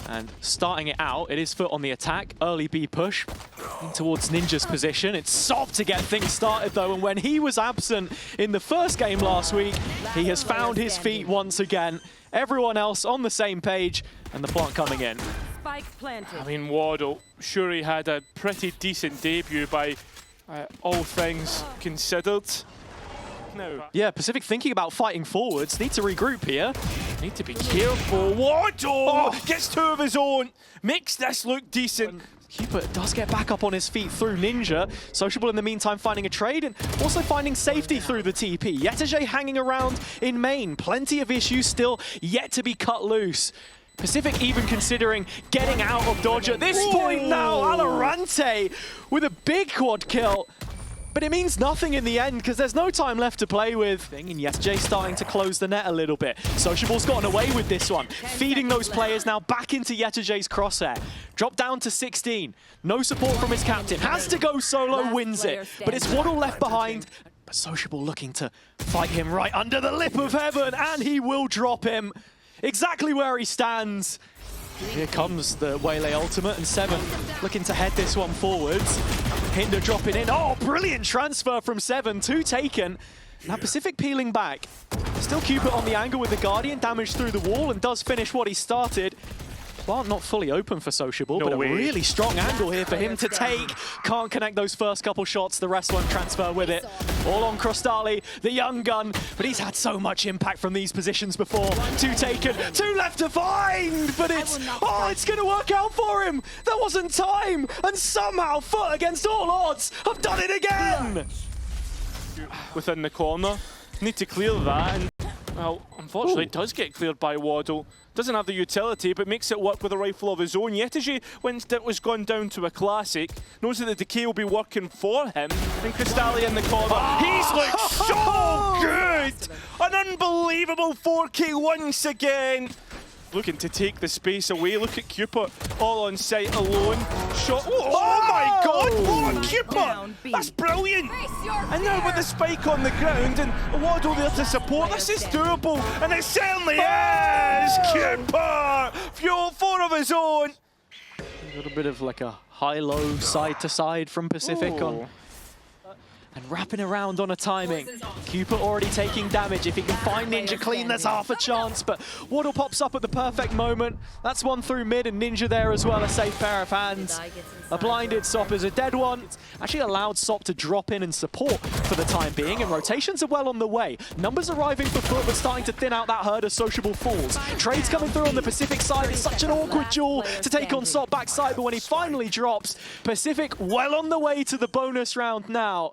And starting it out, it is FUT on the attack. Early B push in towards Ninja's position. It's Sop to get things started though, and when he was absent in the first game last week, he has found his feet once again. Everyone else on the same page, and the plant coming in. Spike planted. I mean, Waddle, sure he had a pretty decent debut by all things considered. No. Yeah, Pacific thinking about fighting forwards. Need to regroup here. Need to be careful. Waddle gets two of his own. Makes this look decent. Cupid does get back up on his feet through Ninja. Sociable in the meantime finding a trade and also finding safety through the TP. Yetajay hanging around in main. Plenty of issues still yet to be cut loose. Pacific even considering getting out of dodge at this point now. VALORANT with a big quad kill. But it means nothing in the end because there's no time left to play with. And Yetajay starting to close the net a little bit. Sociable's gotten away with this one. Feeding those players now back into Yetajay's crosshair. Drop down to 16. No support from his captain. Has to go solo, wins it. But it's Waddle left behind. But Sociable looking to fight him right under the lip of heaven. And he will drop him exactly where he stands. Here comes the Waylay ultimate, and Seven looking to head this one forwards. Hinder dropping in. Oh, brilliant transfer from Seven, 2 taken. Now Pacific peeling back. Still Cupid on the angle with the Guardian, damage through the wall, and does finish what he started. Plant not fully open for Sociable, but a really strong angle here for him to take. Can't connect those first couple shots, the rest won't transfer with it. All on Crostali, the young gun, but he's had so much impact from these positions before. 2 taken, 2 left to find, but it's gonna work out for him. There wasn't time, and somehow FUT against all odds have done it again. Within the corner, need to clear that, and well, unfortunately it does get cleared by Waddle. Doesn't have the utility, but makes it work with a rifle of his own. Yetajay, when it was gone down to a classic, knows that the decay will be working for him. And Crostali in the corner. He's looked so good! An unbelievable 4K once again. Looking to take the space away. Look at Cupid all on site alone. Shot. Oh my god! What a Cupid! That's brilliant! And now with the spike on the ground and Waddle there to support, this is doable, and it certainly is! Cupid! Fuel 4 of his own! A little bit of like a high-low side-to-side from Pacific on. And wrapping around on a timing. Cupid already taking damage. If he can find Ninja clean, there's half a chance. But Waddle pops up at the perfect moment. That's one through mid, and Ninja there as well. A safe pair of hands. A blinded Sop is a dead one. It's actually allowed Sop to drop in and support for the time being, and rotations are well on the way. Numbers arriving for FUT, but starting to thin out that herd as Sociable falls. Trades coming through on the Pacific side. It's such an awkward duel to take on Sop backside, but when he finally drops, Pacific well on the way to the bonus round now.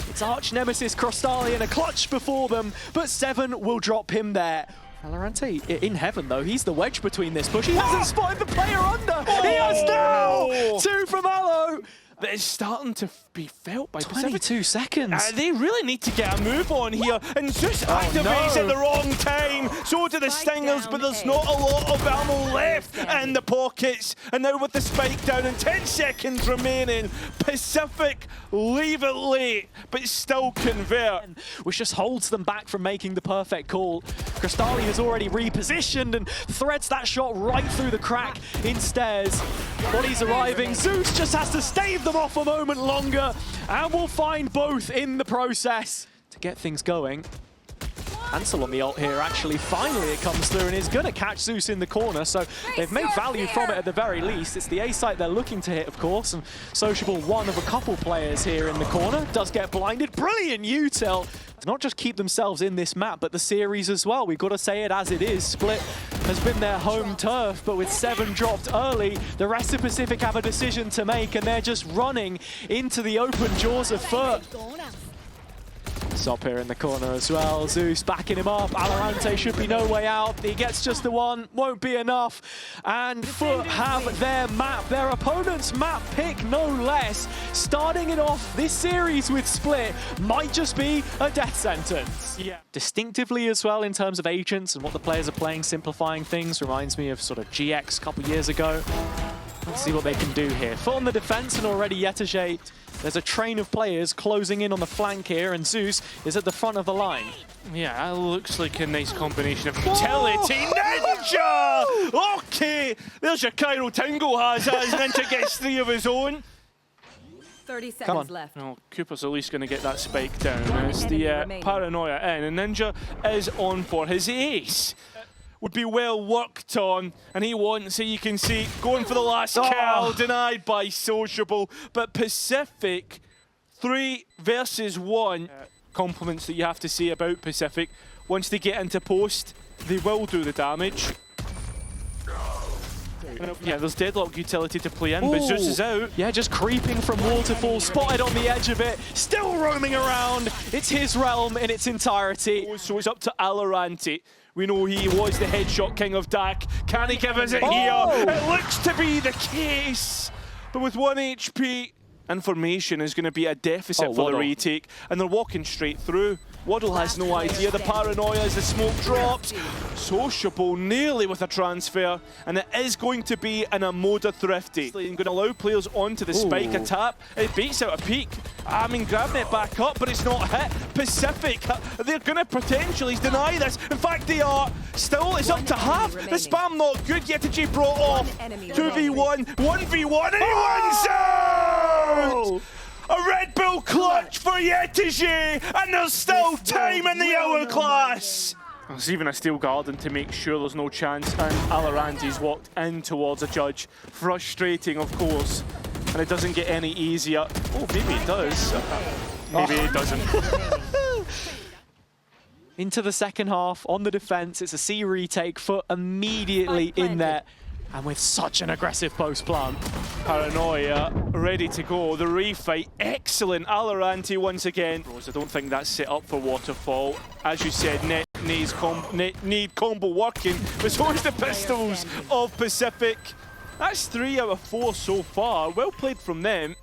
It's arch nemesis Crostali in a clutch before them, but Seven will drop him there. VALORANT in heaven though, he's the wedge between this push. He hasn't spotted the player under! He has now! 2 from Valo! That is starting to be felt by 22 seconds. They really need to get a move on here, and Zeus activates at the wrong time. So do the Stingers, but there's not a lot of ammo left in the pockets. And now with the spike down and 10 seconds remaining, Pacific leave it late, but still convert. Which just holds them back from making the perfect call. Crostali has already repositioned and threads that shot right through the crack in stairs. Bodies arriving, Zeus just has to stave them off a moment longer, and we'll find both in the process to get things going. Cancel on the ult here, actually. Finally it comes through and is going to catch Zeus in the corner, so they've made value from it at the very least. It's the A site they're looking to hit, of course, and Sociable, one of a couple players here in the corner, does get blinded. Brilliant util to not just keep themselves in this map, but the series as well. We've got to say it as it is. Split has been their home turf, but with 7 dropped early, the rest of Pacific have a decision to make, and they're just running into the open jaws of FUT. Sop here in the corner as well. Zeus backing him up. VALORANT should be no way out. He gets just the one. Won't be enough. And FUT have their map. Their opponent's map pick, no less. Starting it off this series with Split might just be a death sentence. Yeah. Distinctively as well in terms of agents and what the players are playing, simplifying things. Reminds me of sort of GX a couple years ago. Let's see what they can do here. FUT on the defense, and already Yetege. There's a train of players closing in on the flank here, and Zeus is at the front of the line. Yeah, that looks like a nice combination of utility. Ninja! Okay, there's your Cairo Tingle has as Ninja gets 3 of his own. 30 seconds left. Well, Cooper's at least going to get that spike down. It's the paranoia in, and Ninja is on for his ace. Would be well worked on, and he wants it. You can see going for the last kill, denied by Sociable. But PCIFIC, 3 versus 1. Compliments that you have to say about PCIFIC. Once they get into post, they will do the damage. Yeah, there's deadlock utility to play in, but Zeus is out. Yeah, just creeping from waterfall, spotted on the edge of it, still roaming around. It's his realm in its entirety. So it's up to VALORANT. We know he was the headshot king of DAC. Can he give us it here? It looks to be the case. But with 1 HP, information is going to be a deficit for the retake. And they're walking straight through. Waddle has no idea. The paranoia as the smoke drops. Sociable nearly with a transfer. And it is going to be an Amoda Thrifty. Going to allow players onto the spike, a tap. It beats out a peak. I mean, grabbing it back up, but it's not hit. PCIFIC, they're going to potentially deny this. In fact, they are. Still, it's up to half. The spam not good. Yetege brought off. 2v1, 1v1, and he wins out! A Red Bull clutch for Yetege, and there's still time in the hourglass. There's even a steel garden to make sure there's no chance, and VALORANT's walked in towards a judge. Frustrating, of course, and it doesn't get any easier. Oh, maybe it does. Maybe it doesn't. Into the second half, on the defense, it's a C retake. FUT immediately in there. And with such an aggressive post plant. Paranoia ready to go. The refight, excellent. VALORANT once again. I don't think that's set up for Waterfall. As you said, need combo working. But so is the pistols of PCIFIC. That's 3 out of 4 so far. Well played from them.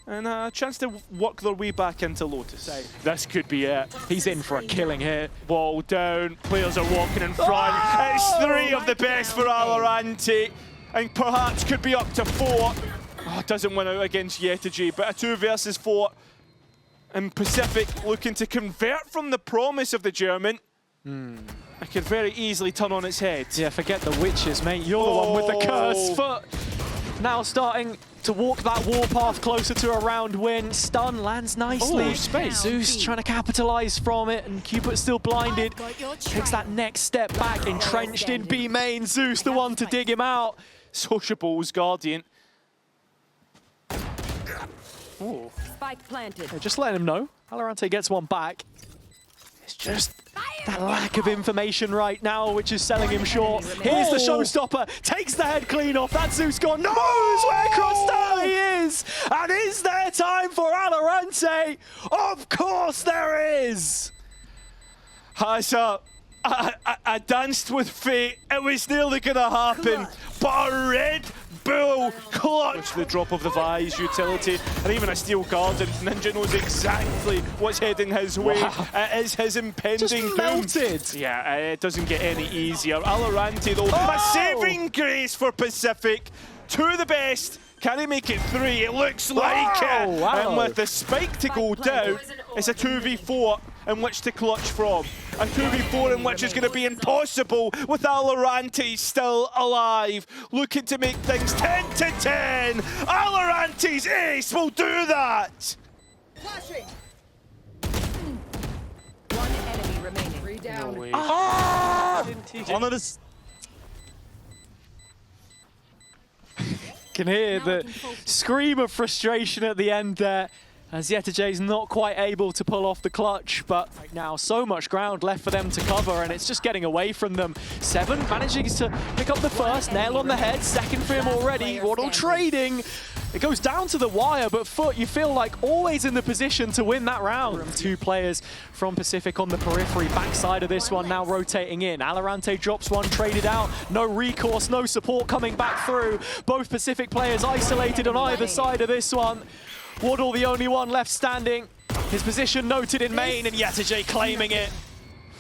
And a chance to work their way back into Lotus. This could be it. He's in for a killing here. Wall down, players are walking in front. It's 3 of the best for VALORANT, and perhaps could be up to 4. Oh, doesn't win out against Yetege, but a 2 versus 4. And PCIFIC looking to convert from the promise of the German. It could very easily turn on its head. Yeah, forget the witches, mate. You're the one with the curse. FUT now starting to walk that warpath closer to a round win. Stun lands nicely. Space. Zeus trying to capitalize from it, and Cupid still blinded. Takes that next step back, entrenched in B main. Zeus the one to dig him out. Sociable's Guardian. Spike planted. Yeah, just letting him know. VALORANT gets one back. It's just that lack of information right now, which is selling him short. Here's the showstopper, takes the head clean off. That Zeus gone, knows where Crosstown he is! And is there time for VALORANT? Of course there is! Has I danced with fate. It was nearly going to happen, but a Red Bull clutch. The drop of the Vise utility, and even a steel garden. Ninja knows exactly what's heading his way. It is his impending Just melted. doom. Yeah, it doesn't get any easier. VALORANT though, a saving grace for PCIFIC. 2 of the best. Can he make it 3? It looks like it. And with the spike to go down, it's a 2v4 in which to clutch from. A 2v4 in which is going to be impossible with VALORANT still alive. Looking to make things 10 to 10. VALORANT's ace will do that. Flashing. 1 enemy remaining. 3 down. No way. Can hear the scream of frustration at the end there, as Yetege's not quite able to pull off the clutch, but right now so much ground left for them to cover, and it's just getting away from them. 7 managing to pick up the first, nail on the head, second for him already. Waddle trading. It goes down to the wire, but FUT, you feel like always in the position to win that round. 2 players from PCIFIC on the periphery, backside of this one now rotating in. VALORANT drops one, traded out, no recourse, no support coming back through. Both PCIFIC players isolated on either side of this one. Waddle the only one left standing. His position noted in main, and Yetege claiming it.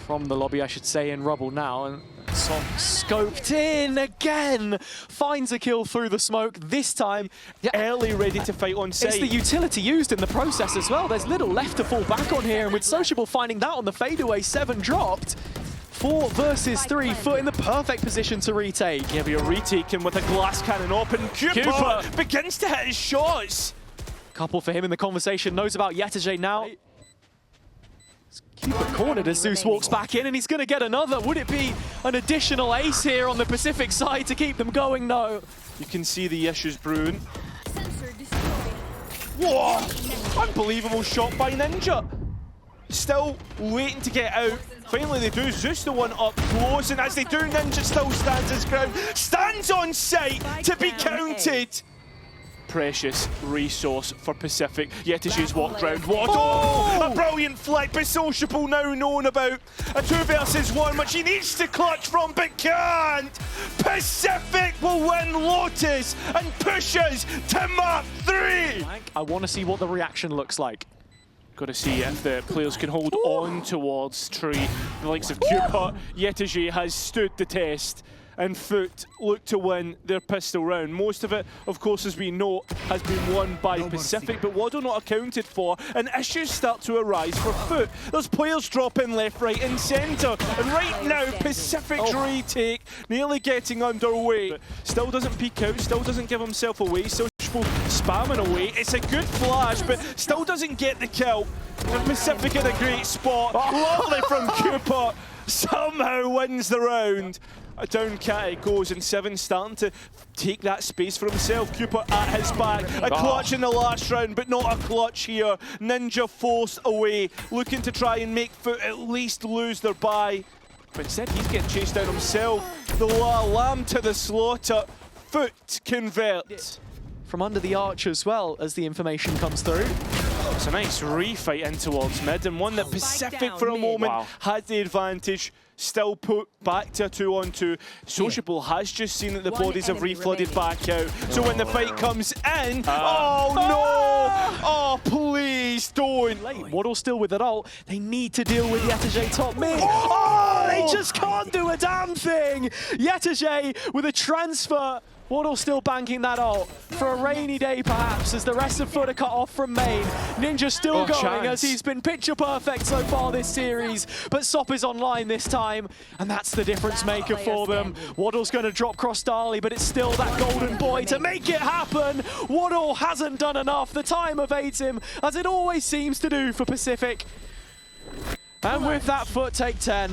From the lobby, I should say, in rubble now. And So scoped in again, finds a kill through the smoke, this time Early, ready to fight on site. it's the utility used in the process as well. There's little left to fall back on here, and with Sociable finding that on the fadeaway, 7 dropped. 4 versus 3, FUT in the perfect position to retake. Yeah, we are retaking with a glass cannon open. Cooper begins to hit his shots. Couple for him in the conversation, knows about Yetajay now. Cooper cornered as Zeus walks back in, and he's going to get another. Would it be an additional ace here on the Pacific side to keep them going? No. You can see the issues brewing. Whoa! Unbelievable shot by Ninja. Still waiting to get out. Finally they do. Zeus the one up close, and as they do, Ninja still stands his ground. Stands on site to be counted. Precious resource for Pacific. Yetajay's walked round. Waddle! A brilliant flick, but Sociable now known about a 2 versus 1, which he needs to clutch from, but can't! Pacific will win Lotus and pushes to map 3! I want to see what the reaction looks like. Got to see if the players can hold on towards Tree. The likes of Cooper, Yetajay has stood the test, and FUT look to win their pistol round. Most of it, of course, as we know, has been won by Pacific, but Waddle not accounted for, and issues start to arise for FUT. There's players dropping left, right, and centre, and right now, Pacific's retake nearly getting underway. But still doesn't peek out, still doesn't give himself away, still spamming away. It's a good flash, but still doesn't get the kill. And Pacific in a great spot. Lovely from Cooper. Somehow wins the round. Down cat it goes, and 7 starting to take that space for himself. Cooper at his back. A clutch in the last round, but not a clutch here. Ninja forced away, looking to try and make FUT at least lose their bye. But instead, he's getting chased down himself. The lamb to the slaughter. FUT converts. From under the arch as well, as the information comes through. It's a nice refight in towards mid, and one that Pacific for a moment had the advantage. Still put back to a 2-on-2. Sociable has just seen that the bodies have reflooded back out. So when the fight comes in, oh no! Oh, please don't. Waddle still with it ult. They need to deal with Yetajay top mid. Oh, they just can't do a damn thing. Yetajay with a transfer. Waddle still banking that ult for a rainy day, perhaps, as the rest of FUT are cut off from main. Ninja still going as he's been picture perfect so far this series, but Sop is online this time, and that's the difference maker for them. Waddle's going to drop cross Dali, but it's still that golden boy to make it happen. Waddle hasn't done enough. The time evades him, as it always seems to do for Pacific. And with that, FUT take 10.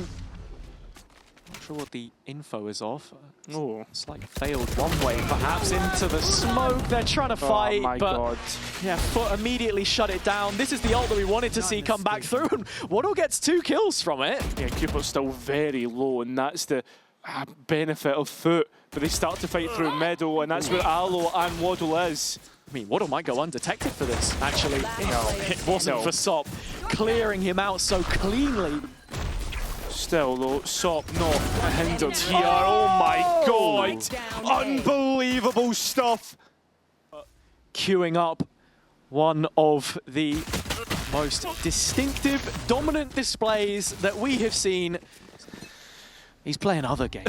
Not sure what the info is off. It's like failed one way, perhaps into the smoke. They're trying to fight, but yeah, FUT immediately shut it down. This is the ult that we wanted to see come back through, and Waddle gets 2 kills from it. Yeah, Cooper's still very low, and that's the benefit of FUT. But they start to fight through middle, and that's where Aloe and Waddle is. I mean, Waddle might go undetected for this, actually. No, it wasn't for Sop, clearing him out so cleanly. Still though, Sop not hindered here. Oh my god! Unbelievable stuff! Queuing up one of the most distinctive, dominant displays that we have seen. He's playing other games.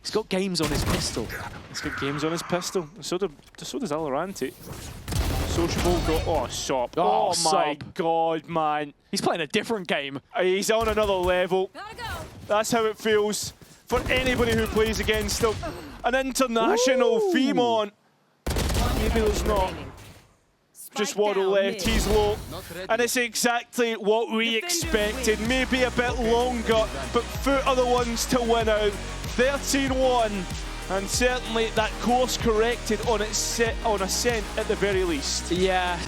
He's got games on his pistol. He's got games on his pistol. So does VALORANT. Sociable go. Oh, Sop. Oh my god, man. He's playing a different game. He's on another level. That's how it feels for anybody who plays against him. An international Femon. Maybe there's not. Just Waddle left, he's low. And it's exactly what we expected. Maybe a bit longer, but FUT are the ones to win out. 13-1. And certainly that course corrected on Ascent at the very least. Yeah,